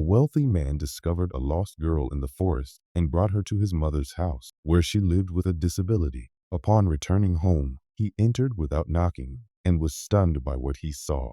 wealthy man discovered a lost girl in the forest and brought her to his mother's house, where she lived with a disability. Upon returning home, he entered without knocking and was stunned by what he saw.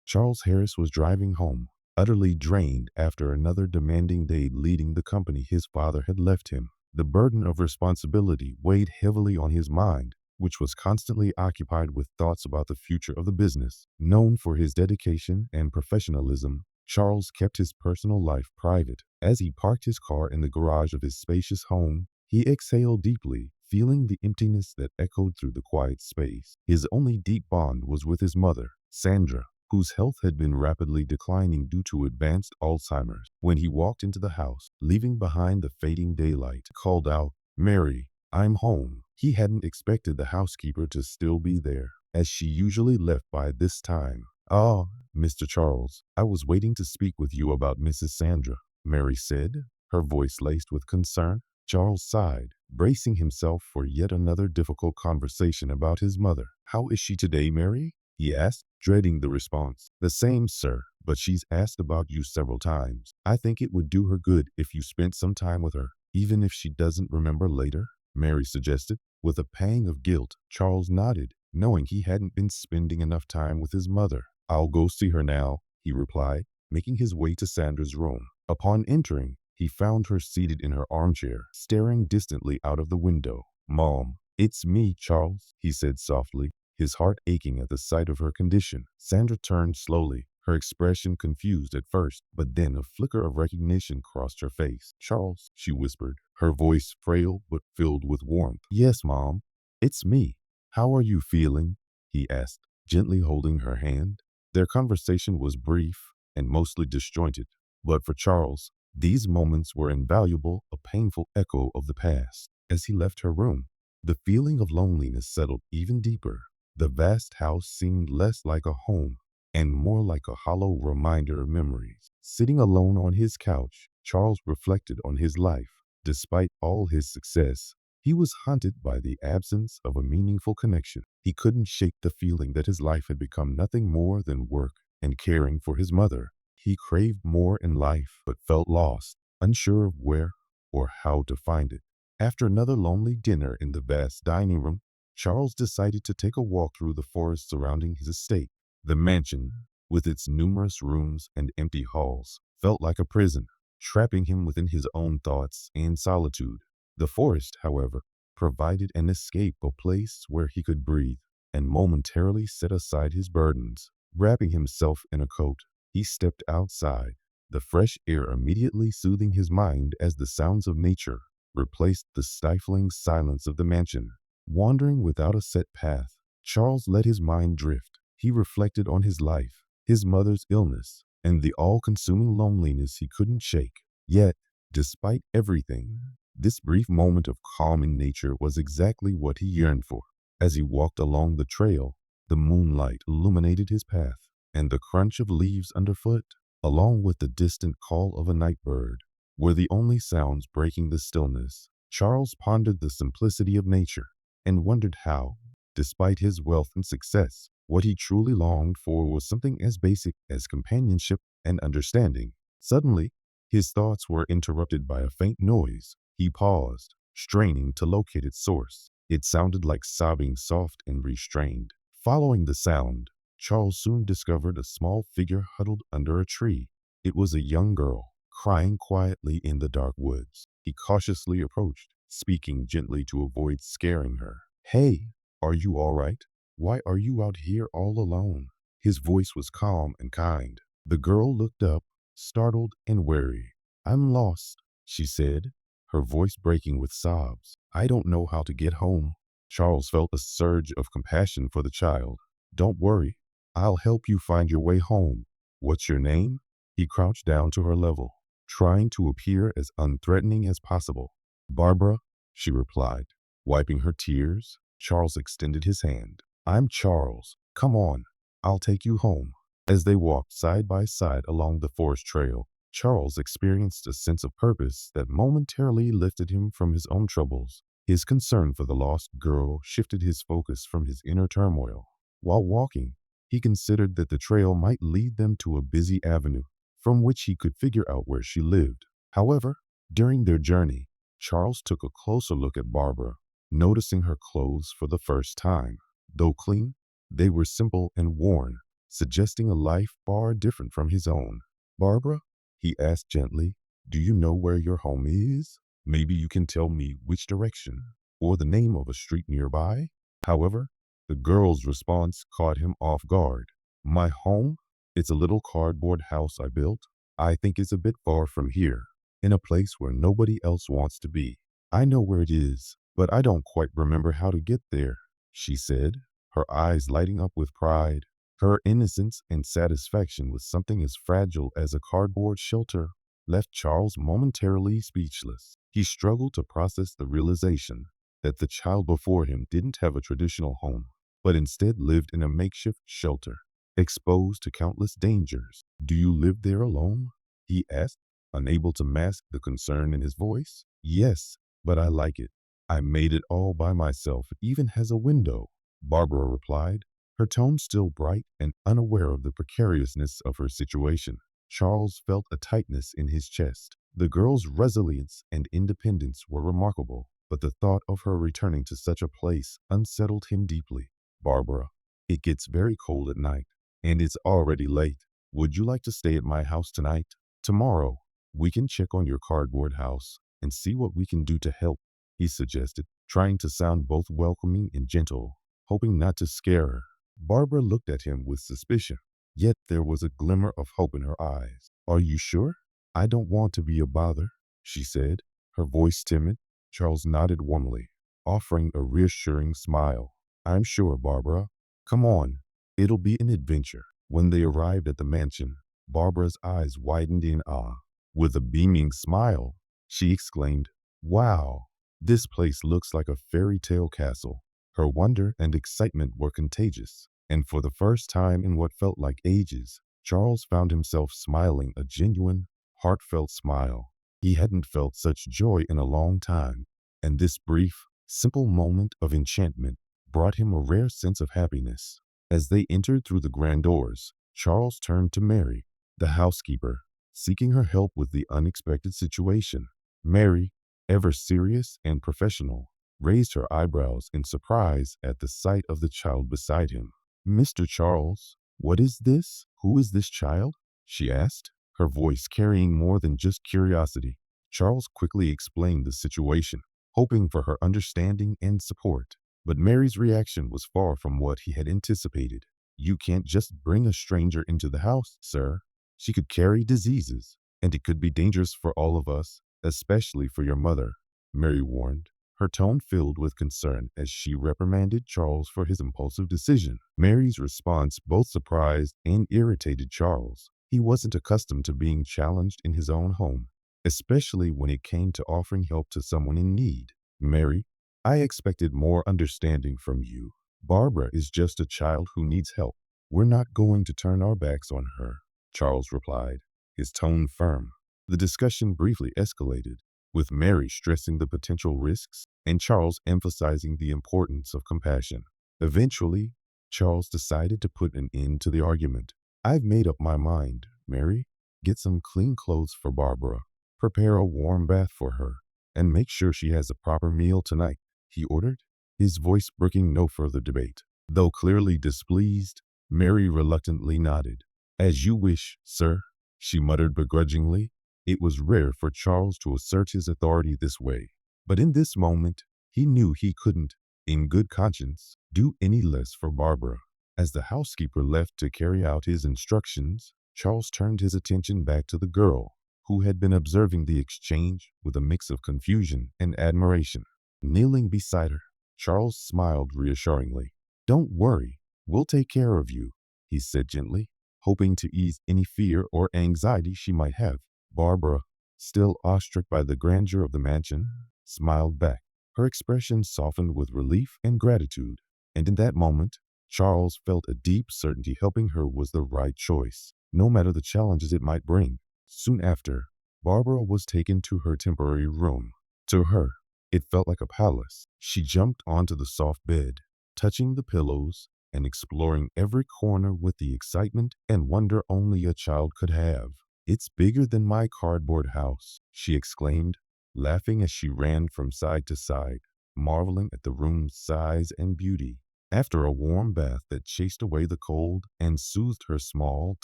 Charles Harris was driving home, utterly drained after another demanding day leading the company his father had left him. The burden of responsibility weighed heavily on his mind, which was constantly occupied with thoughts about the future of the business. Known for his dedication and professionalism, Charles kept his personal life private. As he parked his car in the garage of his spacious home, he exhaled deeply, feeling the emptiness that echoed through the quiet space. His only deep bond was with his mother, Sandra, whose health had been rapidly declining due to advanced Alzheimer's. When he walked into the house, leaving behind the fading daylight, called out, "Mary, I'm home." He hadn't expected the housekeeper to still be there, as she usually left by this time. "Ah, Mr. Charles, I was waiting to speak with you about Mrs. Sandra," Mary said, her voice laced with concern. Charles sighed, bracing himself for yet another difficult conversation about his mother. "How is she today, Mary?" he asked, dreading the response. "The same, sir, but she's asked about you several times. I think it would do her good if you spent some time with her, even if she doesn't remember later," Mary suggested. With a pang of guilt, Charles nodded, knowing he hadn't been spending enough time with his mother. "I'll go see her now," he replied, making his way to Sandra's room. Upon entering, he found her seated in her armchair, staring distantly out of the window. "Mom, it's me, Charles," he said softly, his heart aching at the sight of her condition. Sandra turned slowly, her expression confused at first, but then a flicker of recognition crossed her face. "Charles," she whispered, her voice frail but filled with warmth. "Yes, Mom, it's me. How are you feeling?" he asked, gently holding her hand. Their conversation was brief and mostly disjointed, but for Charles, these moments were invaluable, a painful echo of the past. As he left her room, the feeling of loneliness settled even deeper. The vast house seemed less like a home and more like a hollow reminder of memories. Sitting alone on his couch, Charles reflected on his life. Despite all his success, he was haunted by the absence of a meaningful connection. He couldn't shake the feeling that his life had become nothing more than work and caring for his mother. He craved more in life, but felt lost, unsure of where or how to find it. After another lonely dinner in the vast dining room, Charles decided to take a walk through the forest surrounding his estate. The mansion, with its numerous rooms and empty halls, felt like a prison, trapping him within his own thoughts and solitude. The forest, however, provided an escape, a place where he could breathe and momentarily set aside his burdens. Wrapping himself in a coat, he stepped outside, the fresh air immediately soothing his mind as the sounds of nature replaced the stifling silence of the mansion. Wandering without a set path, Charles let his mind drift. He reflected on his life, his mother's illness, and the all-consuming loneliness he couldn't shake. Yet, despite everything, this brief moment of calm in nature was exactly what he yearned for. As he walked along the trail, the moonlight illuminated his path, and the crunch of leaves underfoot, along with the distant call of a night bird, were the only sounds breaking the stillness. Charles pondered the simplicity of nature and wondered how, despite his wealth and success, what he truly longed for was something as basic as companionship and understanding. Suddenly, his thoughts were interrupted by a faint noise. He paused, straining to locate its source. It sounded like sobbing, soft and restrained. Following the sound, Charles soon discovered a small figure huddled under a tree. It was a young girl, crying quietly in the dark woods. He cautiously approached, speaking gently to avoid scaring her. "Hey, are you all right? Why are you out here all alone?" His voice was calm and kind. The girl looked up, startled and wary. "I'm lost," she said, her voice breaking with sobs. "I don't know how to get home." Charles felt a surge of compassion for the child. "Don't worry, I'll help you find your way home. What's your name?" He crouched down to her level, trying to appear as unthreatening as possible. "Barbara," she replied, wiping her tears. Charles extended his hand. "I'm Charles. Come on, I'll take you home." As they walked side by side along the forest trail, Charles experienced a sense of purpose that momentarily lifted him from his own troubles. His concern for the lost girl shifted his focus from his inner turmoil. While walking, he considered that the trail might lead them to a busy avenue, from which he could figure out where she lived. However, during their journey, Charles took a closer look at Barbara, noticing her clothes for the first time. Though clean, they were simple and worn, suggesting a life far different from his own. "Barbara," he asked gently, "do you know where your home is? Maybe you can tell me which direction, or the name of a street nearby?" However, the girl's response caught him off guard. "My home? It's a little cardboard house I built. I think it's a bit far from here, in a place where nobody else wants to be. I know where it is, but I don't quite remember how to get there," she said, her eyes lighting up with pride. Her innocence and satisfaction with something as fragile as a cardboard shelter left Charles momentarily speechless. He struggled to process the realization that the child before him didn't have a traditional home, but instead lived in a makeshift shelter, exposed to countless dangers. "Do you live there alone?" he asked, unable to mask the concern in his voice. "Yes, but I like it. I made it all by myself. It even has a window," Barbara replied, her tone still bright and unaware of the precariousness of her situation. Charles felt a tightness in his chest. The girl's resilience and independence were remarkable, but the thought of her returning to such a place unsettled him deeply. "Barbara, it gets very cold at night, and it's already late. Would you like to stay at my house tonight? Tomorrow, we can check on your cardboard house and see what we can do to help," he suggested, trying to sound both welcoming and gentle, hoping not to scare her. Barbara looked at him with suspicion, yet there was a glimmer of hope in her eyes. "Are you sure? I don't want to be a bother," she said, her voice timid. Charles nodded warmly, offering a reassuring smile. "I'm sure, Barbara. Come on, it'll be an adventure." When they arrived at the mansion, Barbara's eyes widened in awe. With a beaming smile, she exclaimed, "Wow, this place looks like a fairy tale castle." Her wonder and excitement were contagious, and for the first time in what felt like ages, Charles found himself smiling a genuine, heartfelt smile. He hadn't felt such joy in a long time, and this brief, simple moment of enchantment brought him a rare sense of happiness. As they entered through the grand doors, Charles turned to Mary, the housekeeper, seeking her help with the unexpected situation. Mary, ever serious and professional, raised her eyebrows in surprise at the sight of the child beside him. "Mr. Charles, what is this? Who is this child?" she asked, her voice carrying more than just curiosity. Charles quickly explained the situation, hoping for her understanding and support. But Mary's reaction was far from what he had anticipated. "You can't just bring a stranger into the house, sir. She could carry diseases, and it could be dangerous for all of us, especially for your mother," Mary warned, her tone filled with concern as she reprimanded Charles for his impulsive decision. Mary's response both surprised and irritated Charles. He wasn't accustomed to being challenged in his own home, especially when it came to offering help to someone in need. "Mary, I expected more understanding from you. Barbara is just a child who needs help. We're not going to turn our backs on her," Charles replied, his tone firm. The discussion briefly escalated, with Mary stressing the potential risks and Charles emphasizing the importance of compassion. Eventually, Charles decided to put an end to the argument. "I've made up my mind, Mary. Get some clean clothes for Barbara, prepare a warm bath for her, and make sure she has a proper meal tonight," he ordered, his voice brooking no further debate. Though clearly displeased, Mary reluctantly nodded. "As you wish, sir," she muttered begrudgingly. It was rare for Charles to assert his authority this way, but in this moment, he knew he couldn't, in good conscience, do any less for Barbara. As the housekeeper left to carry out his instructions, Charles turned his attention back to the girl, who had been observing the exchange with a mix of confusion and admiration. Kneeling beside her, Charles smiled reassuringly. "Don't worry, we'll take care of you," he said gently, hoping to ease any fear or anxiety she might have. Barbara, still awestruck by the grandeur of the mansion, smiled back. Her expression softened with relief and gratitude, and in that moment, Charles felt a deep certainty helping her was the right choice, no matter the challenges it might bring. Soon after, Barbara was taken to her temporary room. To her, it felt like a palace. She jumped onto the soft bed, touching the pillows and exploring every corner with the excitement and wonder only a child could have. "It's bigger than my cardboard house," she exclaimed, laughing as she ran from side to side, marveling at the room's size and beauty. After a warm bath that chased away the cold and soothed her small,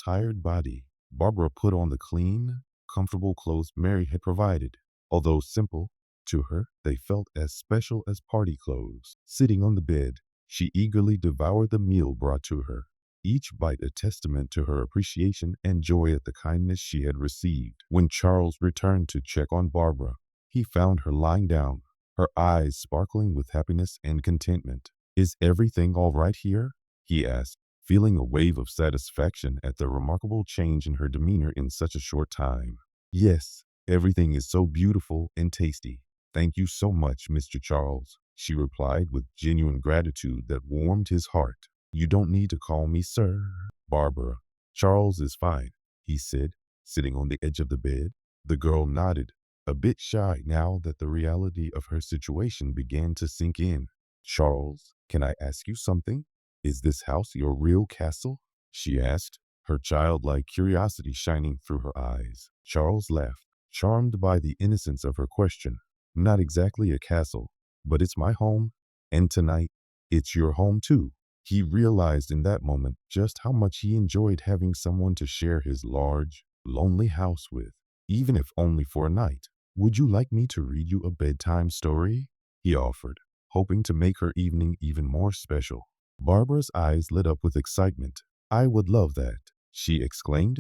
tired body, Barbara put on the clean, comfortable clothes Mary had provided. Although simple, to her they felt as special as party clothes. Sitting on the bed, she eagerly devoured the meal brought to her, each bite a testament to her appreciation and joy at the kindness she had received. When Charles returned to check on Barbara, he found her lying down, her eyes sparkling with happiness and contentment. "Is everything all right here?" he asked, feeling a wave of satisfaction at the remarkable change in her demeanor in such a short time. "Yes, everything is so beautiful and tasty. Thank you so much, Mr. Charles," she replied with genuine gratitude that warmed his heart. "You don't need to call me sir, Barbara. Charles is fine," he said, sitting on the edge of the bed. The girl nodded, a bit shy now that the reality of her situation began to sink in. "Charles, can I ask you something? Is this house your real castle?" she asked, her childlike curiosity shining through her eyes. Charles laughed, charmed by the innocence of her question. "Not exactly a castle, but it's my home, and tonight, it's your home too." He realized in that moment just how much he enjoyed having someone to share his large, lonely house with, even if only for a night. "Would you like me to read you a bedtime story?" he offered, hoping to make her evening even more special. Barbara's eyes lit up with excitement. "I would love that," she exclaimed,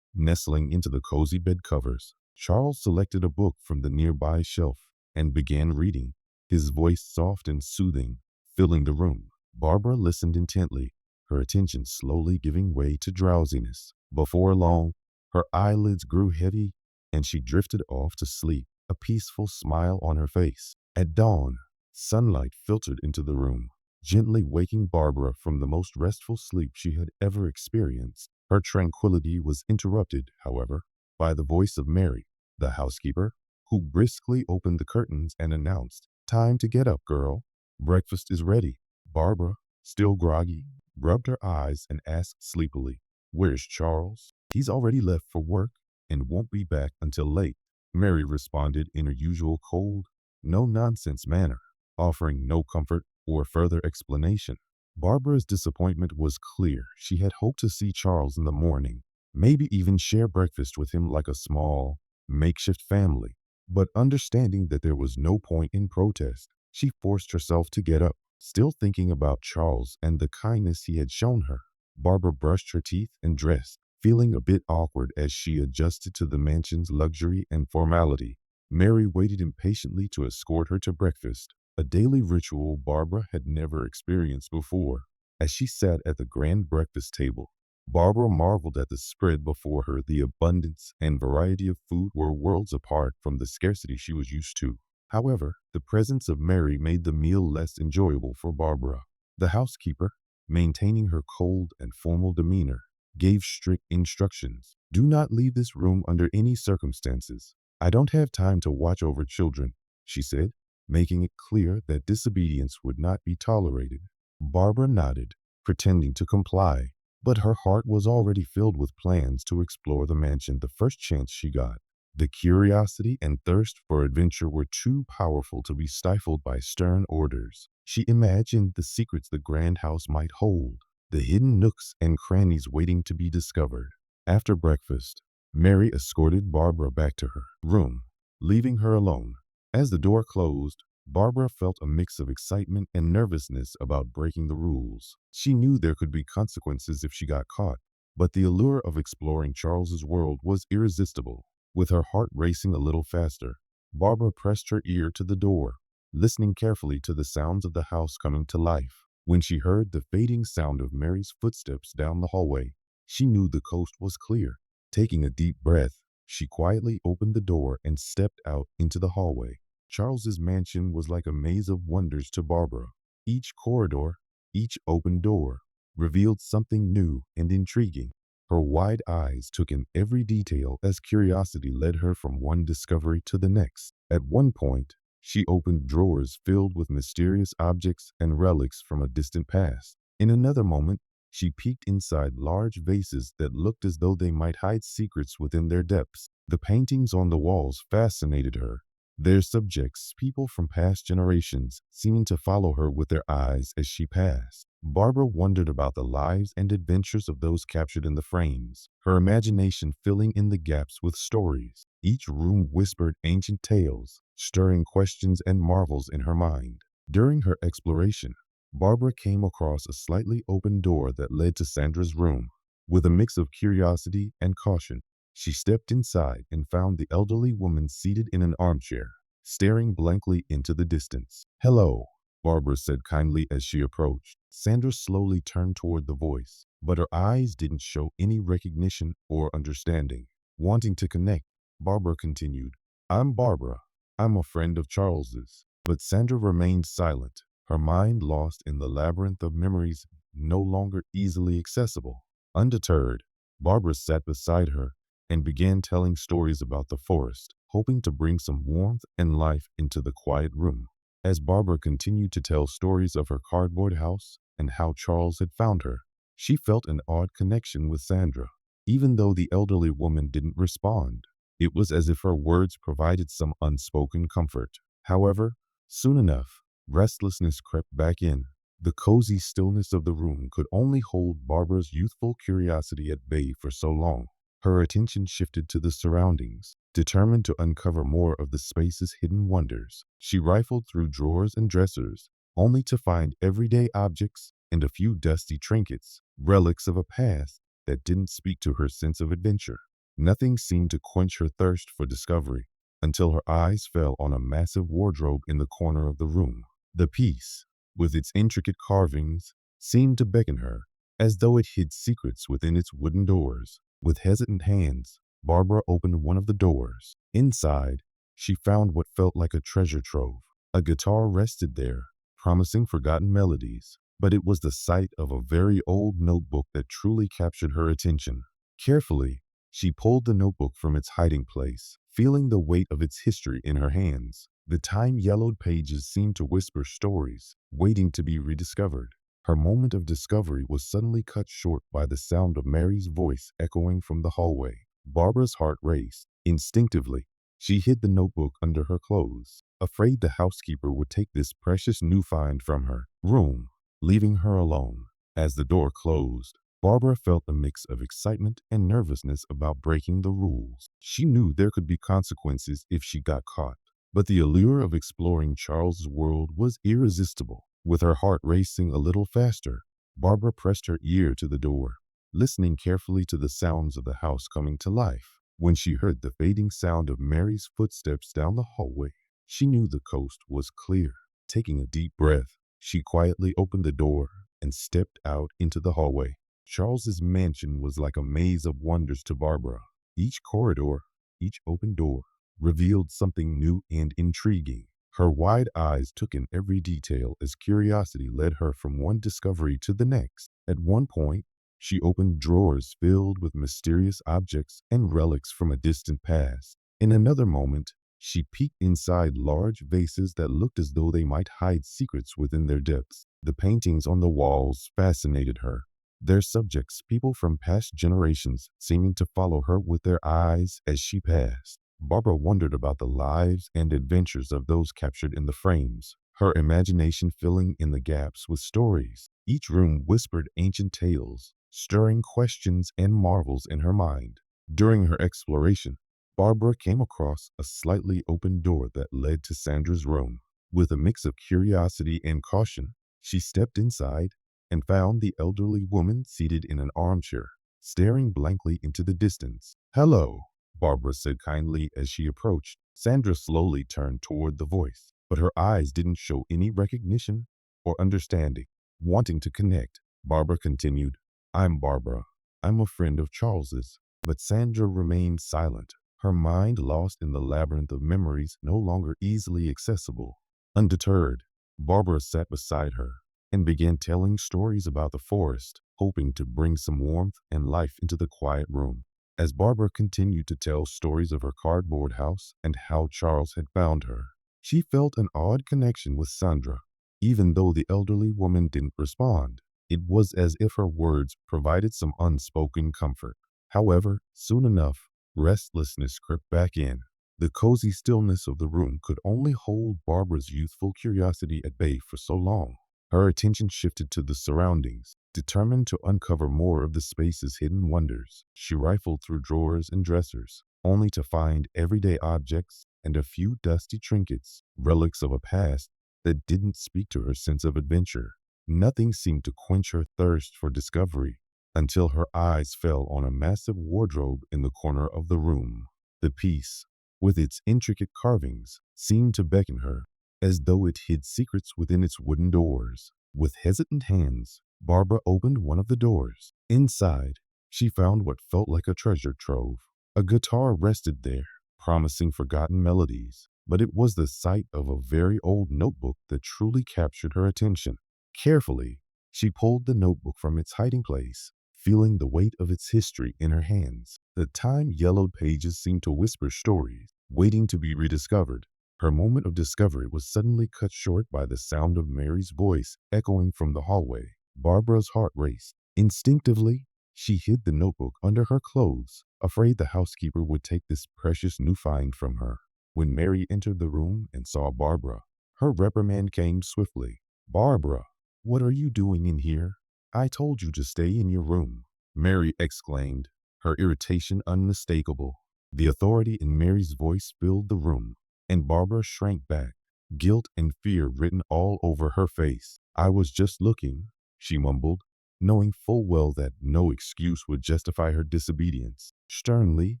nestling into the cozy bed covers. Charles selected a book from the nearby shelf and began reading, his voice soft and soothing, filling the room. Barbara listened intently, her attention slowly giving way to drowsiness. Before long, her eyelids grew heavy and she drifted off to sleep, a peaceful smile on her face. At dawn, sunlight filtered into the room, gently waking Barbara from the most restful sleep she had ever experienced. Her tranquility was interrupted, however, by the voice of Mary, the housekeeper, who briskly opened the curtains and announced, "Time to get up, girl. Breakfast is ready." Barbara, still groggy, rubbed her eyes and asked sleepily, "Where's Charles?" "He's already left for work and won't be back until late," Mary responded in her usual cold, no-nonsense manner, offering no comfort or further explanation. Barbara's disappointment was clear. She had hoped to see Charles in the morning, maybe even share breakfast with him like a small, makeshift family. But understanding that there was no point in protest, she forced herself to get up, still thinking about Charles and the kindness he had shown her. Barbara brushed her teeth and dressed, feeling a bit awkward as she adjusted to the mansion's luxury and formality. Mary waited impatiently to escort her to breakfast, a daily ritual Barbara had never experienced before. As she sat at the grand breakfast table, Barbara marveled at the spread before her. The abundance and variety of food were worlds apart from the scarcity she was used to. However, the presence of Mary made the meal less enjoyable for Barbara. The housekeeper, maintaining her cold and formal demeanor, gave strict instructions. "Do not leave this room under any circumstances. I don't have time to watch over children," she said, making it clear that disobedience would not be tolerated. Barbara nodded, pretending to comply, but her heart was already filled with plans to explore the mansion the first chance she got. The curiosity and thirst for adventure were too powerful to be stifled by stern orders. She imagined the secrets the grand house might hold, the hidden nooks and crannies waiting to be discovered. After breakfast, Mary escorted Barbara back to her room, leaving her alone. As the door closed, Barbara felt a mix of excitement and nervousness about breaking the rules. She knew there could be consequences if she got caught, but the allure of exploring Charles's world was irresistible. With her heart racing a little faster, Barbara pressed her ear to the door, listening carefully to the sounds of the house coming to life. When she heard the fading sound of Mary's footsteps down the hallway, she knew the coast was clear. Taking a deep breath, she quietly opened the door and stepped out into the hallway. Charles's mansion was like a maze of wonders to Barbara. Each corridor, each open door, revealed something new and intriguing. Her wide eyes took in every detail as curiosity led her from one discovery to the next. At one point, she opened drawers filled with mysterious objects and relics from a distant past. In another moment, She peeked inside large vases that looked as though they might hide secrets within their depths. The paintings on the walls fascinated her, their subjects people from past generations, seeming to follow her with their eyes as she passed. Barbara wondered about the lives and adventures of those captured in the frames, her imagination filling in the gaps with stories. Each room whispered ancient tales, stirring questions and marvels in her mind. During her exploration, Barbara came across a slightly open door that led to Sandra's room. With a mix of curiosity and caution, she stepped inside and found the elderly woman seated in an armchair, staring blankly into the distance. "Hello," Barbara said kindly as she approached. Sandra slowly turned toward the voice, but her eyes didn't show any recognition or understanding. Wanting to connect, Barbara continued, "I'm Barbara. I'm a friend of Charles's." But Sandra remained silent, her mind lost in the labyrinth of memories no longer easily accessible. Undeterred, Barbara sat beside her and began telling stories about the forest, hoping to bring some warmth and life into the quiet room. As Barbara continued to tell stories of her cardboard house and how Charles had found her, she felt an odd connection with Sandra. Even though the elderly woman didn't respond, it was as if her words provided some unspoken comfort. However, soon enough, restlessness crept back in. The cozy stillness of the room could only hold Barbara's youthful curiosity at bay for so long. Her attention shifted to the surroundings. Determined to uncover more of the space's hidden wonders, she rifled through drawers and dressers, only to find everyday objects and a few dusty trinkets, relics of a past that didn't speak to her sense of adventure. Nothing seemed to quench her thirst for discovery until her eyes fell on a massive wardrobe in the corner of the room. The piece, with its intricate carvings, seemed to beckon her, as though it hid secrets within its wooden doors. With hesitant hands, Barbara opened one of the doors. Inside, she found what felt like a treasure trove. A guitar rested there, promising forgotten melodies, but it was the sight of a very old notebook that truly captured her attention. Carefully, she pulled the notebook from its hiding place, feeling the weight of its history in her hands. The time-yellowed pages seemed to whisper stories, waiting to be rediscovered. Her moment of discovery was suddenly cut short by the sound of Mary's voice echoing from the hallway. Barbara's heart raced. Instinctively, she hid the notebook under her clothes, afraid the housekeeper would take this precious new find from her room, leaving her alone. As the door closed, Barbara felt a mix of excitement and nervousness about breaking the rules. She knew there could be consequences if she got caught, but the allure of exploring Charles's world was irresistible. With her heart racing a little faster, Barbara pressed her ear to the door, listening carefully to the sounds of the house coming to life. When she heard the fading sound of Mary's footsteps down the hallway, she knew the coast was clear. Taking a deep breath, she quietly opened the door and stepped out into the hallway. Charles's mansion was like a maze of wonders to Barbara. Each corridor, each open door, revealed something new and intriguing. Her wide eyes took in every detail as curiosity led her from one discovery to the next. At one point, she opened drawers filled with mysterious objects and relics from a distant past. In another moment, she peeked inside large vases that looked as though they might hide secrets within their depths. The paintings on the walls fascinated her, their subjects people from past generations seeming to follow her with their eyes as she passed. Barbara wondered about the lives and adventures of those captured in the frames, her imagination filling in the gaps with stories. Each room whispered ancient tales, stirring questions and marvels in her mind. During her exploration, Barbara came across a slightly open door that led to Sandra's room. With a mix of curiosity and caution, she stepped inside and found the elderly woman seated in an armchair, staring blankly into the distance. "Hello," Barbara said kindly as she approached. Sandra slowly turned toward the voice, but her eyes didn't show any recognition or understanding. Wanting to connect, Barbara continued, "I'm Barbara. I'm a friend of Charles's." But Sandra remained silent, her mind lost in the labyrinth of memories no longer easily accessible. Undeterred, Barbara sat beside her and began telling stories about the forest, hoping to bring some warmth and life into the quiet room. As Barbara continued to tell stories of her cardboard house and how Charles had found her, she felt an odd connection with Sandra. Even though the elderly woman didn't respond, It was as if her words provided some unspoken comfort. However, soon enough, restlessness crept back in. The cozy stillness of the room could only hold Barbara's youthful curiosity at bay for so long. Her attention shifted to the surroundings. Determined to uncover more of the space's hidden wonders, she rifled through drawers and dressers, only to find everyday objects and a few dusty trinkets, relics of a past that didn't speak to her sense of adventure. Nothing seemed to quench her thirst for discovery until her eyes fell on a massive wardrobe in the corner of the room. The piece, with its intricate carvings, seemed to beckon her, as though it hid secrets within its wooden doors. With hesitant hands, Barbara opened one of the doors. Inside, she found what felt like a treasure trove. A guitar rested there, promising forgotten melodies, but it was the sight of a very old notebook that truly captured her attention. Carefully, she pulled the notebook from its hiding place, feeling the weight of its history in her hands. The time-yellowed pages seemed to whisper stories, waiting to be rediscovered. Her moment of discovery was suddenly cut short by the sound of Mary's voice echoing from the hallway. Barbara's heart raced. Instinctively, she hid the notebook under her clothes, afraid the housekeeper would take this precious new find from her. When Mary entered the room and saw Barbara, her reprimand came swiftly. "Barbara, what are you doing in here? I told you to stay in your room," Mary exclaimed, her irritation unmistakable. The authority in Mary's voice filled the room, and Barbara shrank back, guilt and fear written all over her face. "I was just looking," she mumbled, knowing full well that no excuse would justify her disobedience. Sternly,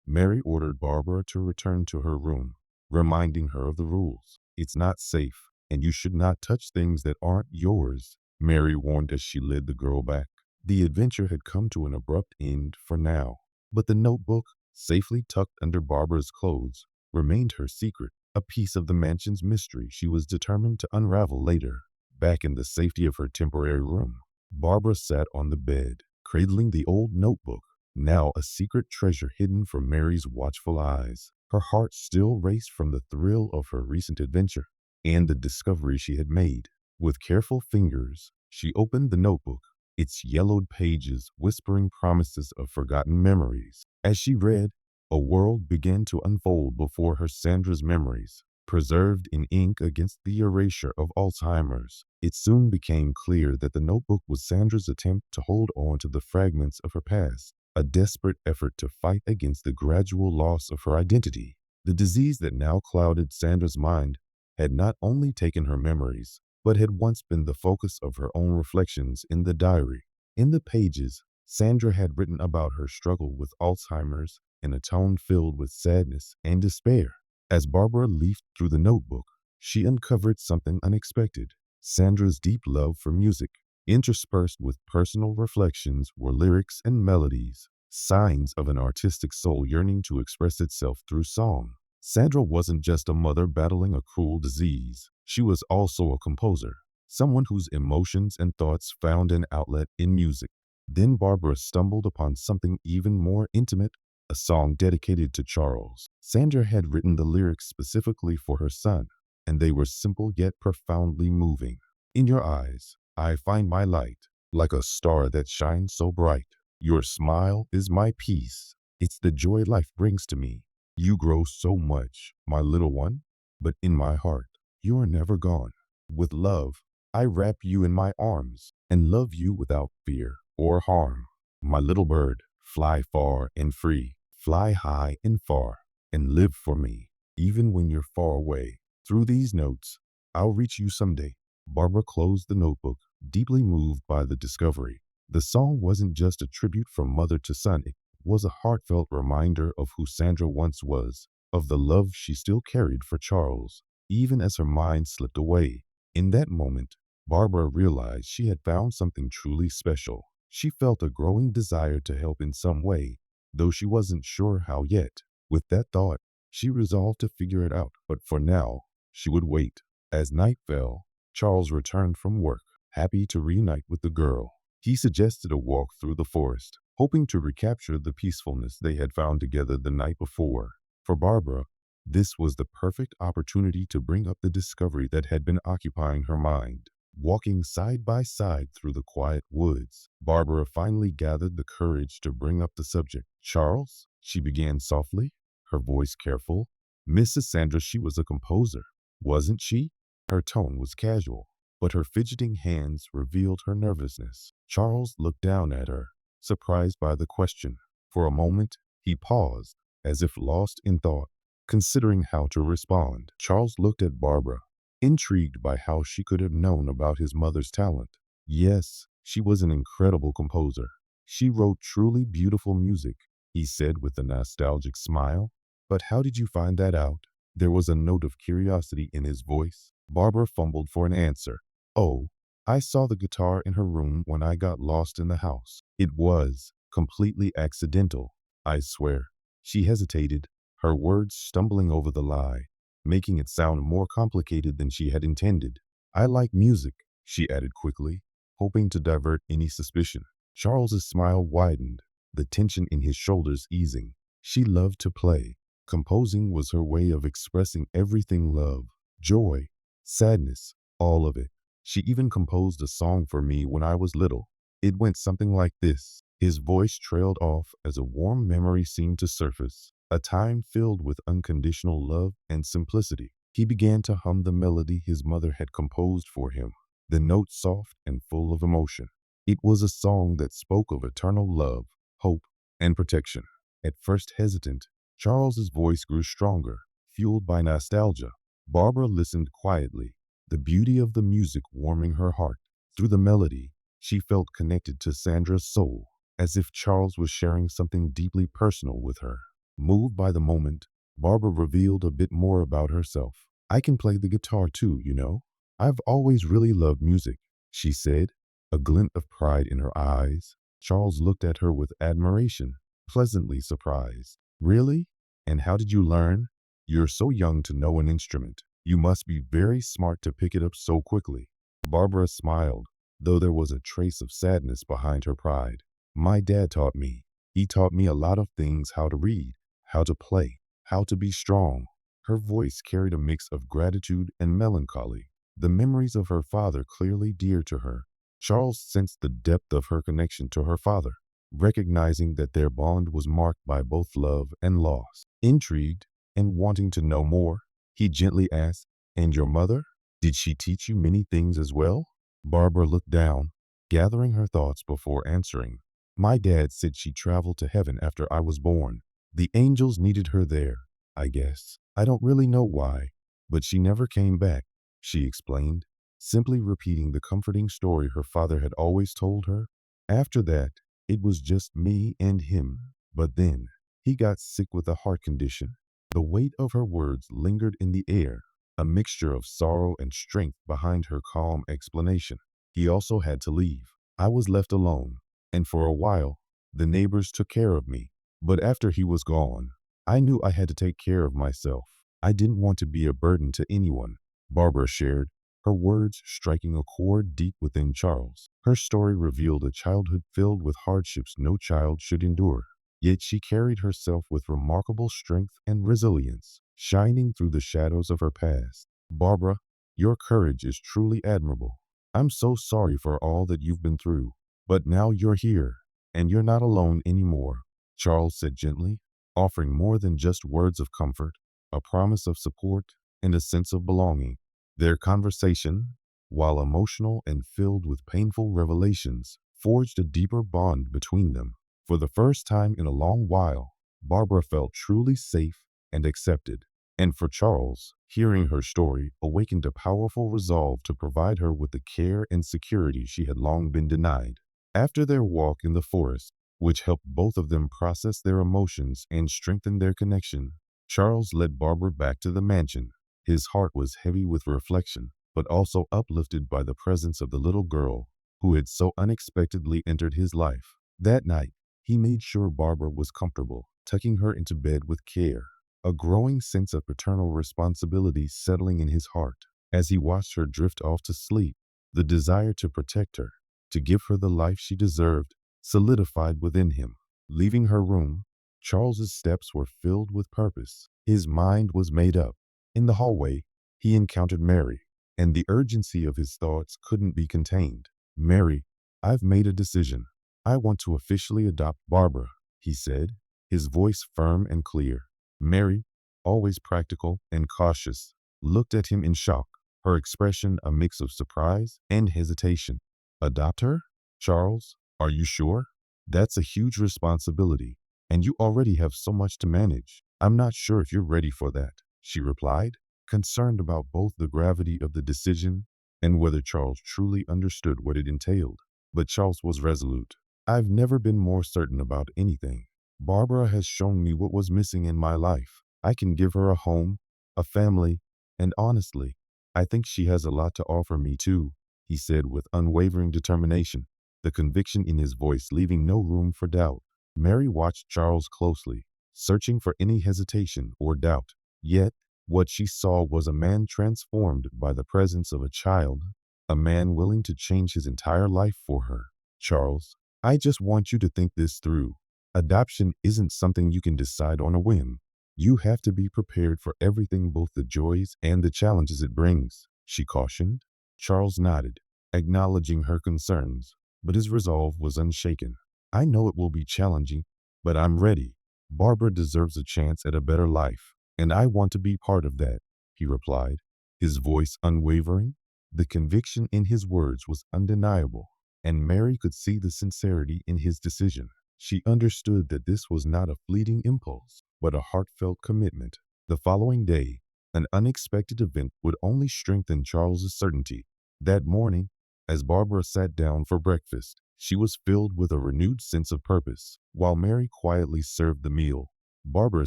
Mary ordered Barbara to return to her room, reminding her of the rules. "It's not safe, and you should not touch things that aren't yours," Mary warned as she led the girl back. The adventure had come to an abrupt end for now, but the notebook, safely tucked under Barbara's clothes, remained her secret, a piece of the mansion's mystery she was determined to unravel later. Back in the safety of her temporary room, Barbara sat on the bed, cradling the old notebook, now a secret treasure hidden from Mary's watchful eyes. Her heart still raced from the thrill of her recent adventure and the discovery she had made. With careful fingers, she opened the notebook, its yellowed pages whispering promises of forgotten memories. As she read, a world began to unfold before her. Sandra's memories, preserved in ink against the erasure of Alzheimer's. It soon became clear that the notebook was Sandra's attempt to hold on to the fragments of her past, a desperate effort to fight against the gradual loss of her identity. The disease that now clouded Sandra's mind had not only taken her memories, but had once been the focus of her own reflections in the diary. In the pages, Sandra had written about her struggle with Alzheimer's in a tone filled with sadness and despair. As Barbara leafed through the notebook, she uncovered something unexpected. Sandra's deep love for music, interspersed with personal reflections, were lyrics and melodies, signs of an artistic soul yearning to express itself through song. Sandra wasn't just a mother battling a cruel disease. She was also a composer, someone whose emotions and thoughts found an outlet in music. Then Barbara stumbled upon something even more intimate, a song dedicated to Charles. Sandra had written the lyrics specifically for her son, and they were simple yet profoundly moving. "In your eyes, I find my light, like a star that shines so bright. Your smile is my peace. It's the joy life brings to me. You grow so much, my little one, but in my heart, you are never gone. With love, I wrap you in my arms and love you without fear or harm. My little bird, fly far and free, fly high and far, and live for me, even when you're far away. Through these notes, I'll reach you someday." Barbara closed the notebook, deeply moved by the discovery. The song wasn't just a tribute from mother to son. It was a heartfelt reminder of who Sandra once was, of the love she still carried for Charles, even as her mind slipped away. In that moment, Barbara realized she had found something truly special. She felt a growing desire to help in some way, though she wasn't sure how yet. With that thought, she resolved to figure it out, but for now, she would wait. As night fell, Charles returned from work, happy to reunite with the girl. He suggested a walk through the forest, hoping to recapture the peacefulness they had found together the night before. For Barbara, this was the perfect opportunity to bring up the discovery that had been occupying her mind. walking side by side through the quiet woods. Barbara finally gathered the courage to bring up the subject. "Charles," she began softly, her voice careful. "Mrs. Sandra, she was a composer, wasn't she?" Her tone was casual, but her fidgeting hands revealed her nervousness. Charles looked down at her, surprised by the question. For a moment, he paused, as if lost in thought, considering how to respond. Charles looked at Barbara, intrigued by how she could have known about his mother's talent. "Yes, she was an incredible composer. She wrote truly beautiful music," he said with a nostalgic smile. "But how did you find that out?" There was a note of curiosity in his voice. Barbara fumbled for an answer. "Oh, I saw the guitar in her room when I got lost in the house. It was completely accidental, I swear." She hesitated, her words stumbling over the lie, making it sound more complicated than she had intended. "I like music," she added quickly, hoping to divert any suspicion. Charles's smile widened, the tension in his shoulders easing. She loved to play. Composing was her way of expressing everything: love, joy, sadness, all of it. "She even composed a song for me when I was little. It went something like this." His voice trailed off as a warm memory seemed to surface, a time filled with unconditional love and simplicity. He began to hum the melody his mother had composed for him, the notes soft and full of emotion. It was a song that spoke of eternal love, hope, and protection. At first hesitant, Charles's voice grew stronger, fueled by nostalgia. Barbara listened quietly, the beauty of the music warming her heart. Through the melody, she felt connected to Sandra's soul, as if Charles was sharing something deeply personal with her. Moved by the moment, Barbara revealed a bit more about herself. "I can play the guitar too, you know. I've always really loved music," she said, a glint of pride in her eyes. Charles looked at her with admiration, pleasantly surprised. "Really? And how did you learn? You're so young to know an instrument. You must be very smart to pick it up so quickly." Barbara smiled, though there was a trace of sadness behind her pride. "My dad taught me. He taught me a lot of things: how to read, how to play, how to be strong." Her voice carried a mix of gratitude and melancholy, the memories of her father clearly dear to her. Charles sensed the depth of her connection to her father, recognizing that their bond was marked by both love and loss. Intrigued and wanting to know more, he gently asked, "And your mother? Did she teach you many things as well?" Barbara looked down, gathering her thoughts before answering. "My dad said she traveled to heaven after I was born. The angels needed her there, I guess. I don't really know why, but she never came back," she explained, simply repeating the comforting story her father had always told her. "After that, it was just me and him. But then, he got sick with a heart condition." The weight of her words lingered in the air, a mixture of sorrow and strength behind her calm explanation. "He also had to leave. I was left alone, and for a while, the neighbors took care of me. But after he was gone, I knew I had to take care of myself. I didn't want to be a burden to anyone," Barbara shared, her words striking a chord deep within Charles. Her story revealed a childhood filled with hardships no child should endure. Yet she carried herself with remarkable strength and resilience, shining through the shadows of her past. "Barbara, your courage is truly admirable. I'm so sorry for all that you've been through. But now you're here, and you're not alone anymore," Charles said gently, offering more than just words of comfort, a promise of support, and a sense of belonging. Their conversation, while emotional and filled with painful revelations, forged a deeper bond between them. For the first time in a long while, Barbara felt truly safe and accepted. And for Charles, hearing her story awakened a powerful resolve to provide her with the care and security she had long been denied. After their walk in the forest, which helped both of them process their emotions and strengthen their connection, Charles led Barbara back to the mansion. His heart was heavy with reflection, but also uplifted by the presence of the little girl who had so unexpectedly entered his life. That night, he made sure Barbara was comfortable, tucking her into bed with care, a growing sense of paternal responsibility settling in his heart. As he watched her drift off to sleep, the desire to protect her, to give her the life she deserved, solidified within him. Leaving her room, Charles's steps were filled with purpose. His mind was made up. In the hallway, he encountered Mary, and the urgency of his thoughts couldn't be contained. Mary, I've made a decision. I want to officially adopt Barbara, he said, his voice firm and clear. Mary, always practical and cautious, looked at him in shock, her expression a mix of surprise and hesitation. Adopt her? Charles, are you sure? That's a huge responsibility, and you already have so much to manage. I'm not sure if you're ready for that, she replied, concerned about both the gravity of the decision and whether Charles truly understood what it entailed. But Charles was resolute. I've never been more certain about anything. Barbara has shown me what was missing in my life. I can give her a home, a family, and honestly, I think she has a lot to offer me too, he said with unwavering determination, the conviction in his voice leaving no room for doubt. Mary watched Charles closely, searching for any hesitation or doubt. Yet, what she saw was a man transformed by the presence of a child, a man willing to change his entire life for her. Charles, I just want you to think this through. Adoption isn't something you can decide on a whim. You have to be prepared for everything, both the joys and the challenges it brings, she cautioned. Charles nodded, acknowledging her concerns, but his resolve was unshaken. I know it will be challenging, but I'm ready. Barbara deserves a chance at a better life, and I want to be part of that, he replied, his voice unwavering. The conviction in his words was undeniable, and Mary could see the sincerity in his decision. She understood that this was not a fleeting impulse, but a heartfelt commitment. The following day, an unexpected event would only strengthen Charles's certainty. That morning, as Barbara sat down for breakfast, she was filled with a renewed sense of purpose. While Mary quietly served the meal, Barbara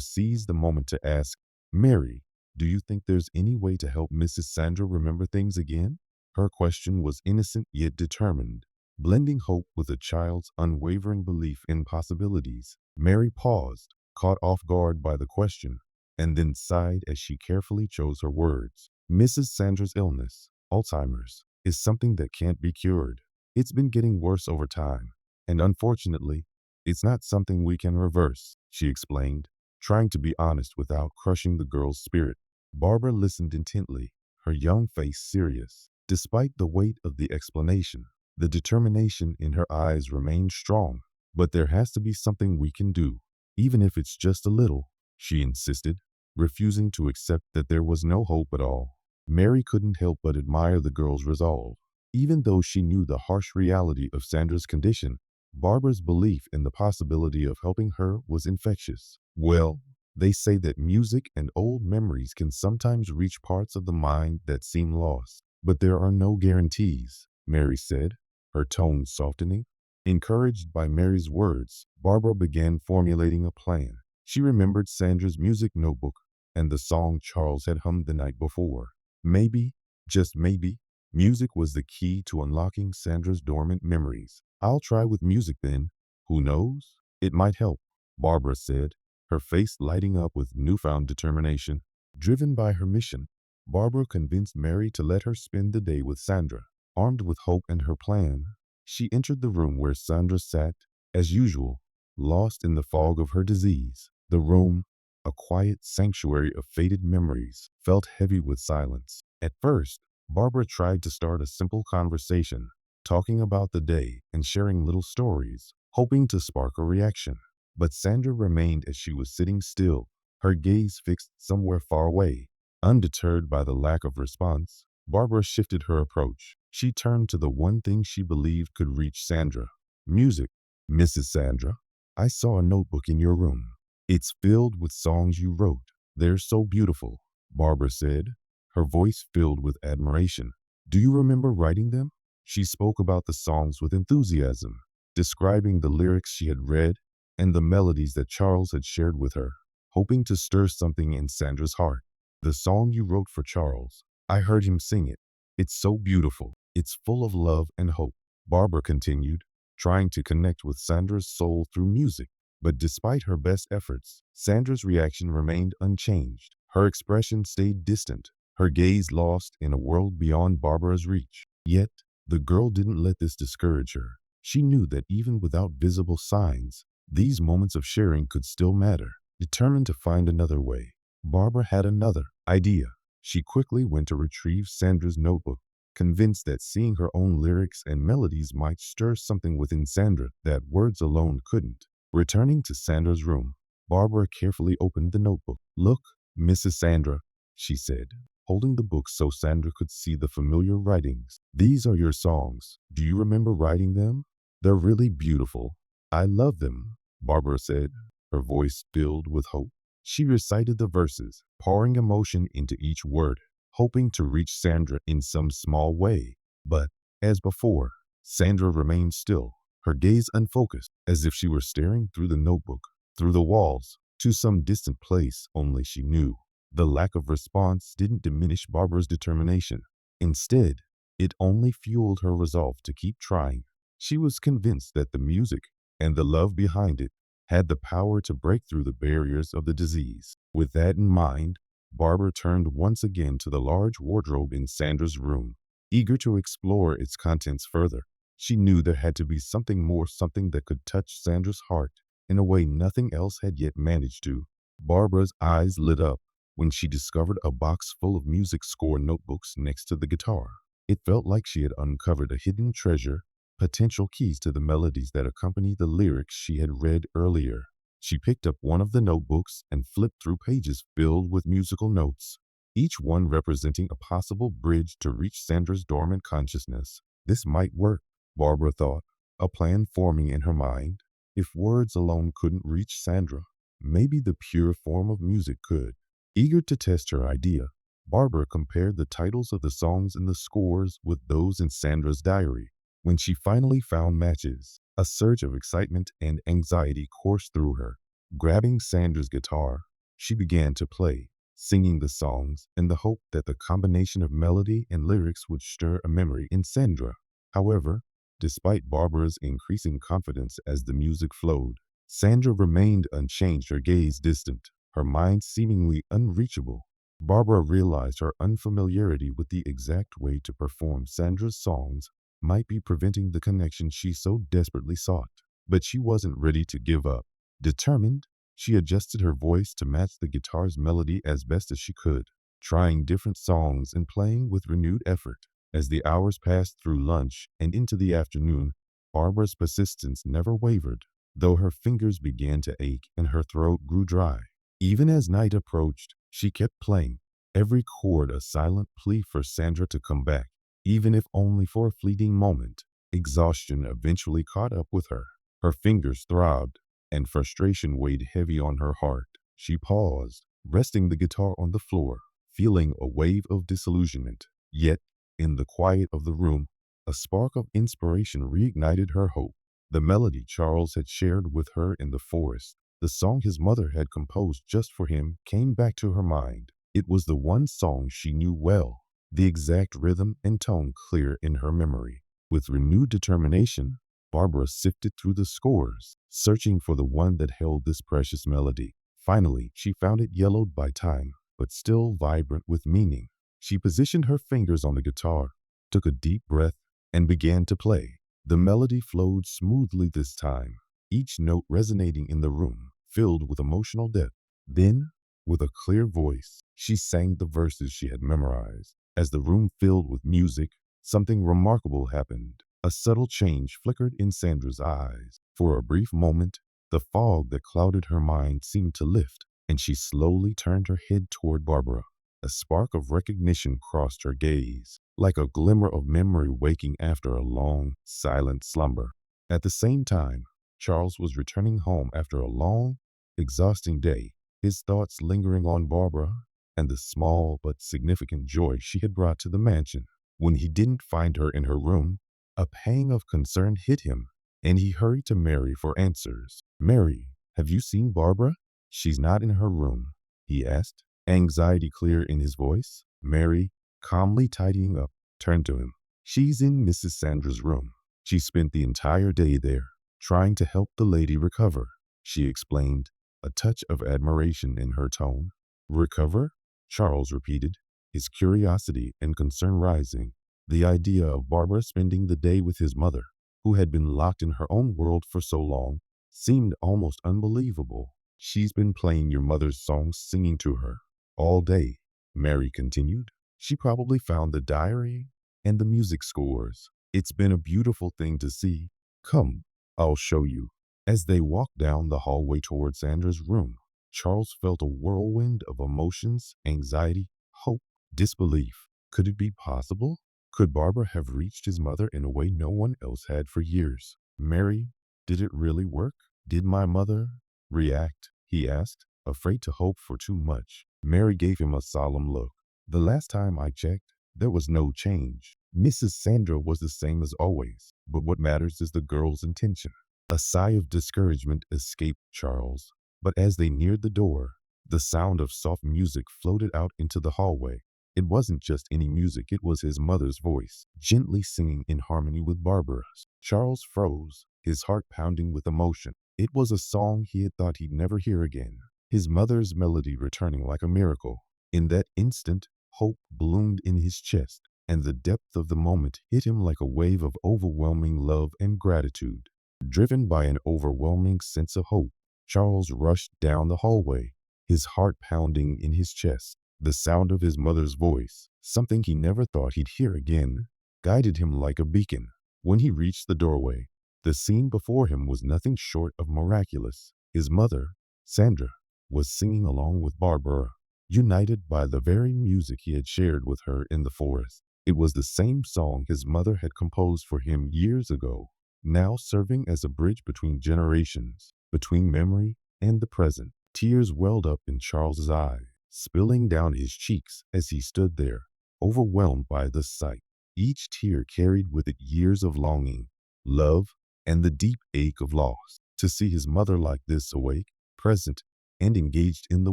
seized the moment to ask, Mary, do you think there's any way to help Mrs. Sandra remember things again? Her question was innocent yet determined, blending hope with a child's unwavering belief in possibilities. Mary paused, caught off guard by the question, and then sighed as she carefully chose her words. Mrs. Sandra's illness, Alzheimer's, is something that can't be cured. It's been getting worse over time, and unfortunately, it's not something we can reverse, she explained, trying to be honest without crushing the girl's spirit. Barbara listened intently, her young face serious. Despite the weight of the explanation, the determination in her eyes remained strong. But there has to be something we can do, even if it's just a little, she insisted, refusing to accept that there was no hope at all. Mary couldn't help but admire the girl's resolve. Even though she knew the harsh reality of Sandra's condition, Barbara's belief in the possibility of helping her was infectious. Well, they say that music and old memories can sometimes reach parts of the mind that seem lost. But there are no guarantees, Mary said, her tone softening. Encouraged by Mary's words, Barbara began formulating a plan. She remembered Sandra's music notebook and the song Charles had hummed the night before. Maybe, just maybe, music was the key to unlocking Sandra's dormant memories. I'll try with music then. Who knows? It might help, Barbara said, her face lighting up with newfound determination. Driven by her mission, Barbara convinced Mary to let her spend the day with Sandra. Armed with hope and her plan, she entered the room where Sandra sat, as usual, lost in the fog of her disease. The room, a quiet sanctuary of faded memories, felt heavy with silence. At first, Barbara tried to start a simple conversation, talking about the day and sharing little stories, hoping to spark a reaction. But Sandra remained as she was sitting still, her gaze fixed somewhere far away. Undeterred by the lack of response, Barbara shifted her approach. She turned to the one thing she believed could reach Sandra. Music. Mrs. Sandra, I saw a notebook in your room. It's filled with songs you wrote. They're so beautiful, Barbara said, her voice filled with admiration. Do you remember writing them? She spoke about the songs with enthusiasm, describing the lyrics she had read and the melodies that Charles had shared with her, hoping to stir something in Sandra's heart. The song you wrote for Charles, I heard him sing it. It's so beautiful. It's full of love and hope, Barbara continued, trying to connect with Sandra's soul through music. But despite her best efforts, Sandra's reaction remained unchanged. Her expression stayed distant, her gaze lost in a world beyond Barbara's reach. Yet, the girl didn't let this discourage her. She knew that even without visible signs, these moments of sharing could still matter. Determined to find another way, Barbara had another idea. She quickly went to retrieve Sandra's notebook, convinced that seeing her own lyrics and melodies might stir something within Sandra that words alone couldn't. Returning to Sandra's room, Barbara carefully opened the notebook. "Look, Mrs. Sandra," she said, holding the book so Sandra could see the familiar writings. "These are your songs. Do you remember writing them? They're really beautiful. I love them," Barbara said, her voice filled with hope. She recited the verses, pouring emotion into each word, hoping to reach Sandra in some small way. But, as before, Sandra remained still, her gaze unfocused, as if she were staring through the notebook, through the walls, to some distant place only she knew. The lack of response didn't diminish Barbara's determination. Instead, it only fueled her resolve to keep trying. She was convinced that the music, and the love behind it, had the power to break through the barriers of the disease. With that in mind, Barbara turned once again to the large wardrobe in Sandra's room, eager to explore its contents further. She knew there had to be something more, something that could touch Sandra's heart in a way nothing else had yet managed to. Barbara's eyes lit up when she discovered a box full of music score notebooks next to the guitar. It felt like she had uncovered a hidden treasure, potential keys to the melodies that accompany the lyrics she had read earlier. She picked up one of the notebooks and flipped through pages filled with musical notes, each one representing a possible bridge to reach Sandra's dormant consciousness. This might work, Barbara thought, a plan forming in her mind. If words alone couldn't reach Sandra, maybe the pure form of music could. Eager to test her idea, Barbara compared the titles of the songs in the scores with those in Sandra's diary. When she finally found matches, a surge of excitement and anxiety coursed through her. Grabbing Sandra's guitar, she began to play, singing the songs in the hope that the combination of melody and lyrics would stir a memory in Sandra. However, despite Barbara's increasing confidence as the music flowed, Sandra remained unchanged, her gaze distant, her mind seemingly unreachable. Barbara realized her unfamiliarity with the exact way to perform Sandra's songs might be preventing the connection she so desperately sought. But she wasn't ready to give up. Determined, she adjusted her voice to match the guitar's melody as best as she could, trying different songs and playing with renewed effort. As the hours passed through lunch and into the afternoon, Barbara's persistence never wavered, though her fingers began to ache and her throat grew dry. Even as night approached, she kept playing, every chord a silent plea for Sandra to come back, even if only for a fleeting moment. Exhaustion eventually caught up with her. Her fingers throbbed, and frustration weighed heavy on her heart. She paused, resting the guitar on the floor, feeling a wave of disillusionment. Yet, in the quiet of the room, a spark of inspiration reignited her hope. The melody Charles had shared with her in the forest, the song his mother had composed just for him, came back to her mind. It was the one song she knew well, the exact rhythm and tone clear in her memory. With renewed determination, Barbara sifted through the scores, searching for the one that held this precious melody. Finally, she found it, yellowed by time, but still vibrant with meaning. She positioned her fingers on the guitar, took a deep breath, and began to play. The melody flowed smoothly this time, each note resonating in the room, filled with emotional depth. Then, with a clear voice, she sang the verses she had memorized. As the room filled with music, something remarkable happened. A subtle change flickered in Sandra's eyes. For a brief moment, the fog that clouded her mind seemed to lift, and she slowly turned her head toward Barbara. A spark of recognition crossed her gaze, like a glimmer of memory waking after a long, silent slumber. At the same time, Charles was returning home after a long, exhausting day, his thoughts lingering on Barbara and the small but significant joy she had brought to the mansion. When he didn't find her in her room, a pang of concern hit him, and he hurried to Mary for answers. "Mary, have you seen Barbara?" "She's not in her room," he asked, anxiety clear in his voice. Mary, calmly tidying up, turned to him. "She's in Mrs. Sandra's room. She spent the entire day there, trying to help the lady recover," she explained, a touch of admiration in her tone. "Recover?" Charles repeated, his curiosity and concern rising. The idea of Barbara spending the day with his mother, who had been locked in her own world for so long, seemed almost unbelievable. "She's been playing your mother's songs, singing to her, all day," Mary continued. She probably found the diary and the music scores. It's been a beautiful thing to see. Come, I'll show you. As they walked down the hallway toward Sandra's room, Charles felt a whirlwind of emotions, anxiety, hope, disbelief. Could it be possible? Could Barbara have reached his mother in a way no one else had for years? Mary, did it really work? Did my mother react? He asked, afraid to hope for too much. Mary gave him a solemn look. The last time I checked, there was no change. Mrs. Sandra was the same as always, but what matters is the girl's intention. A sigh of discouragement escaped Charles, but as they neared the door, the sound of soft music floated out into the hallway. It wasn't just any music, it was his mother's voice, gently singing in harmony with Barbara's. Charles froze, his heart pounding with emotion. It was a song he had thought he'd never hear again, his mother's melody returning like a miracle. In that instant, hope bloomed in his chest, and the depth of the moment hit him like a wave of overwhelming love and gratitude. Driven by an overwhelming sense of hope, Charles rushed down the hallway, his heart pounding in his chest. The sound of his mother's voice, something he never thought he'd hear again, guided him like a beacon. When he reached the doorway, the scene before him was nothing short of miraculous. His mother, Sandra, was singing along with Barbara, united by the very music he had shared with her in the forest. It was the same song his mother had composed for him years ago, now serving as a bridge between generations, between memory and the present. Tears welled up in Charles's eyes, spilling down his cheeks as he stood there, overwhelmed by the sight. Each tear carried with it years of longing, love, and the deep ache of loss. To see his mother like this, awake, present, and engaged in the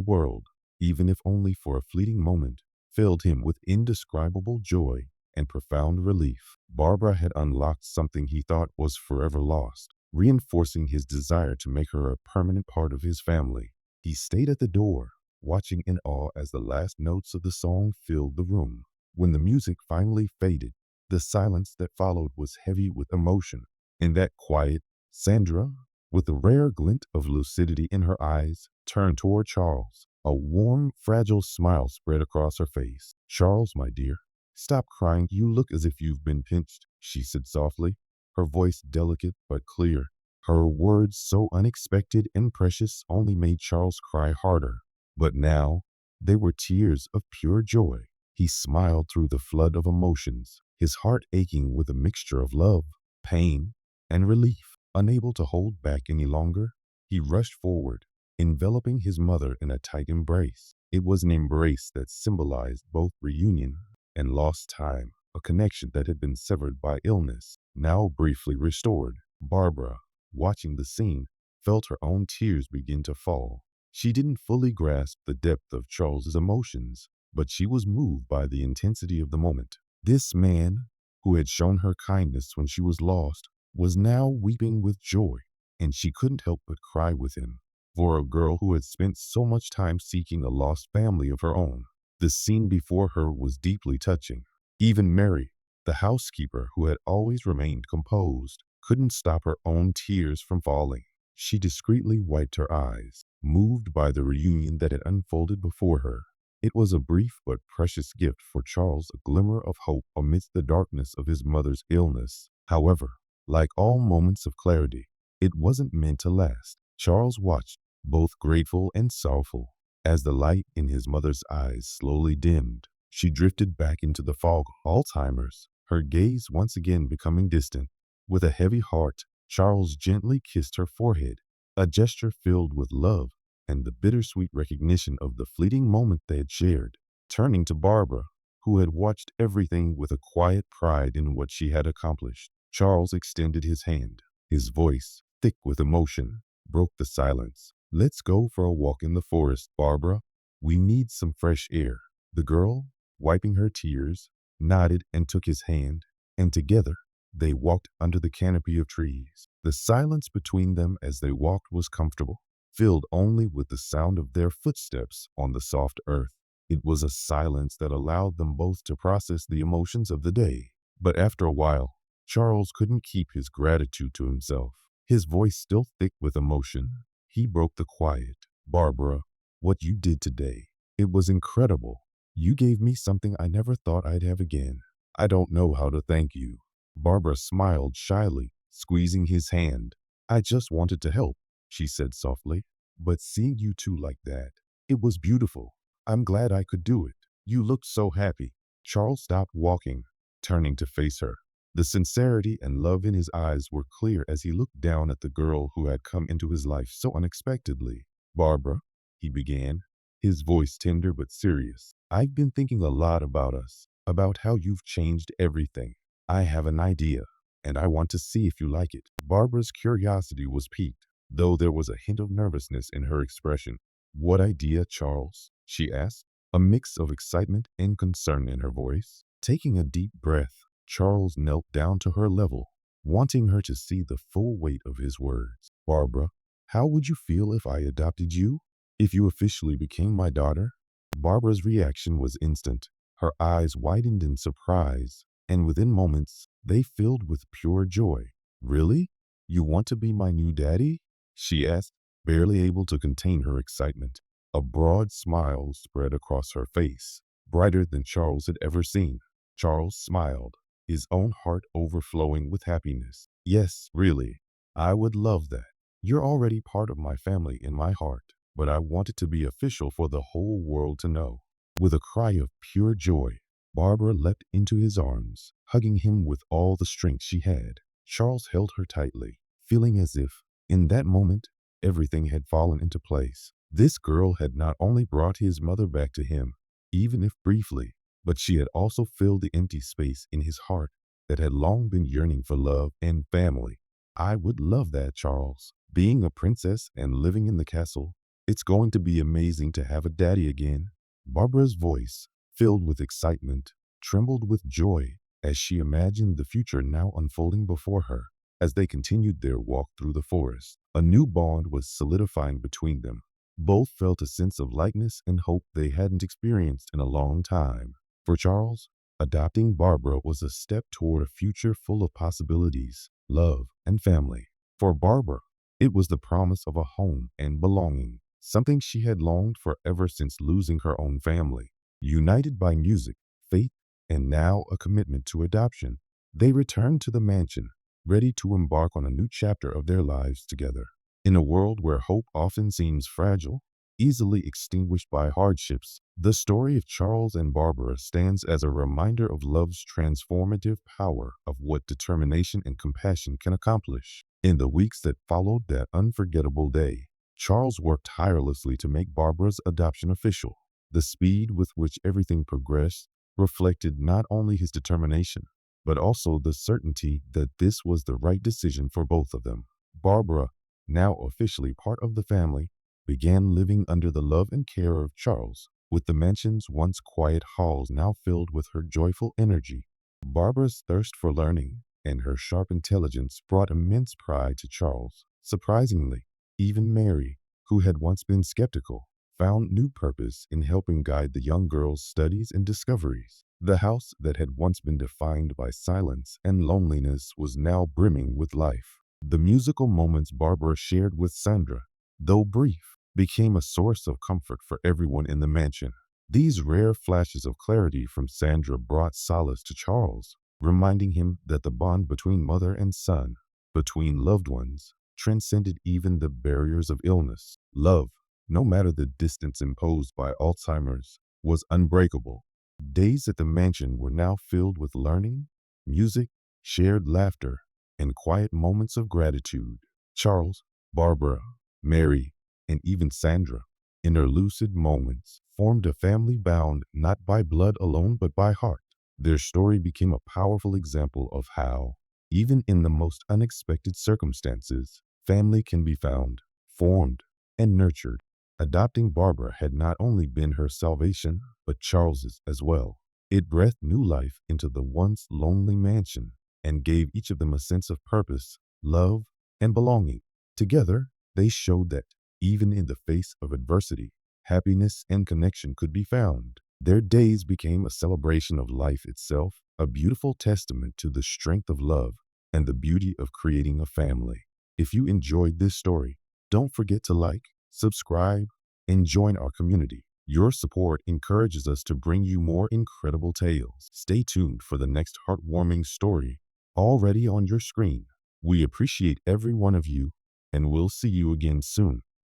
world, even if only for a fleeting moment, filled him with indescribable joy and profound relief. Barbara had unlocked something he thought was forever lost, reinforcing his desire to make her a permanent part of his family. He stayed at the door, watching in awe as the last notes of the song filled the room. When the music finally faded, the silence that followed was heavy with emotion. In that quiet, Sandra, with a rare glint of lucidity in her eyes, turned toward Charles. A warm, fragile smile spread across her face. "Charles, my dear, stop crying. You look as if you've been pinched," she said softly, her voice delicate but clear. Her words, so unexpected and precious, only made Charles cry harder. But now, they were tears of pure joy. He smiled through the flood of emotions, his heart aching with a mixture of love, pain, and relief. Unable to hold back any longer, he rushed forward, enveloping his mother in a tight embrace. It was an embrace that symbolized both reunion and lost time, a connection that had been severed by illness, now briefly restored. Barbara, watching the scene, felt her own tears begin to fall. She didn't fully grasp the depth of Charles's emotions, but she was moved by the intensity of the moment. This man, who had shown her kindness when she was lost, was now weeping with joy, and she couldn't help but cry with him. For a girl who had spent so much time seeking a lost family of her own, the scene before her was deeply touching. Even Mary, the housekeeper who had always remained composed, couldn't stop her own tears from falling. She discreetly wiped her eyes, moved by the reunion that had unfolded before her. It was a brief but precious gift for Charles, a glimmer of hope amidst the darkness of his mother's illness. However, like all moments of clarity, it wasn't meant to last. Charles watched, both grateful and sorrowful, as the light in his mother's eyes slowly dimmed. She drifted back into the fog of Alzheimer's, her gaze once again becoming distant. With a heavy heart, Charles gently kissed her forehead, a gesture filled with love and the bittersweet recognition of the fleeting moment they had shared. Turning to Barbara, who had watched everything with a quiet pride in what she had accomplished, Charles extended his hand. His voice, thick with emotion, broke the silence. "Let's go for a walk in the forest, Barbara. We need some fresh air." The girl, wiping her tears, nodded and took his hand, and together they walked under the canopy of trees. The silence between them as they walked was comfortable, filled only with the sound of their footsteps on the soft earth. It was a silence that allowed them both to process the emotions of the day. But after a while, Charles couldn't keep his gratitude to himself. His voice still thick with emotion, he broke the quiet. "Barbara, what you did today, it was incredible. You gave me something I never thought I'd have again. I don't know how to thank you. Barbara smiled shyly, squeezing his hand. I just wanted to help, she said softly. But seeing you two like that, it was beautiful. I'm glad I could do it. You looked so happy. Charles stopped walking, turning to face her. The sincerity and love in his eyes were clear as he looked down at the girl who had come into his life so unexpectedly. Barbara, he began, his voice tender but serious. I've been thinking a lot about us, about how you've changed everything. I have an idea, and I want to see if you like it. Barbara's curiosity was piqued, though there was a hint of nervousness in her expression. What idea, Charles? She asked, a mix of excitement and concern in her voice. Taking a deep breath, Charles knelt down to her level, wanting her to see the full weight of his words. Barbara, how would you feel if I adopted you? If you officially became my daughter? Barbara's reaction was instant. Her eyes widened in surprise, and within moments, they filled with pure joy. Really? You want to be my new daddy? She asked, barely able to contain her excitement. A broad smile spread across her face, brighter than Charles had ever seen. Charles smiled, his own heart overflowing with happiness. Yes, really, I would love that. You're already part of my family in my heart, but I want it to be official for the whole world to know. With a cry of pure joy, Barbara leapt into his arms, hugging him with all the strength she had. Charles held her tightly, feeling as if, in that moment, everything had fallen into place. This girl had not only brought his mother back to him, even if briefly, but she had also filled the empty space in his heart that had long been yearning for love and family. I would love that, Charles. Being a princess and living in the castle, it's going to be amazing to have a daddy again. Barbara's voice, filled with excitement, trembled with joy as she imagined the future now unfolding before her. As they continued their walk through the forest, a new bond was solidifying between them. Both felt a sense of likeness and hope they hadn't experienced in a long time. For Charles, adopting Barbara was a step toward a future full of possibilities, love, and family. For Barbara, it was the promise of a home and belonging, something she had longed for ever since losing her own family. United by music, faith, and now a commitment to adoption, they returned to the mansion, ready to embark on a new chapter of their lives together. In a world where hope often seems fragile, easily extinguished by hardships, the story of Charles and Barbara stands as a reminder of love's transformative power, of what determination and compassion can accomplish. In the weeks that followed that unforgettable day, Charles worked tirelessly to make Barbara's adoption official. The speed with which everything progressed reflected not only his determination, but also the certainty that this was the right decision for both of them. Barbara, now officially part of the family, began living under the love and care of Charles, with the mansion's once quiet halls now filled with her joyful energy. Barbara's thirst for learning and her sharp intelligence brought immense pride to Charles. Surprisingly, even Mary, who had once been skeptical, found new purpose in helping guide the young girl's studies and discoveries. The house that had once been defined by silence and loneliness was now brimming with life. The musical moments Barbara shared with Sandra, though brief, became a source of comfort for everyone in the mansion. These rare flashes of clarity from Sandra brought solace to Charles, reminding him that the bond between mother and son, between loved ones, transcended even the barriers of illness. Love, no matter the distance imposed by Alzheimer's, was unbreakable. Days at the mansion were now filled with learning, music, shared laughter, and quiet moments of gratitude. Charles, Barbara, Mary, and even Sandra, in their lucid moments, formed a family bound not by blood alone but by heart. Their story became a powerful example of how, even in the most unexpected circumstances, family can be found, formed, and nurtured. Adopting Barbara had not only been her salvation, but Charles's as well. It breathed new life into the once lonely mansion and gave each of them a sense of purpose, love, and belonging. Together, they showed that, even in the face of adversity, happiness and connection could be found. Their days became a celebration of life itself, a beautiful testament to the strength of love and the beauty of creating a family. If you enjoyed this story, don't forget to like, subscribe, and join our community. Your support encourages us to bring you more incredible tales. Stay tuned for the next heartwarming story, already on your screen. We appreciate every one of you, and we'll see you again soon.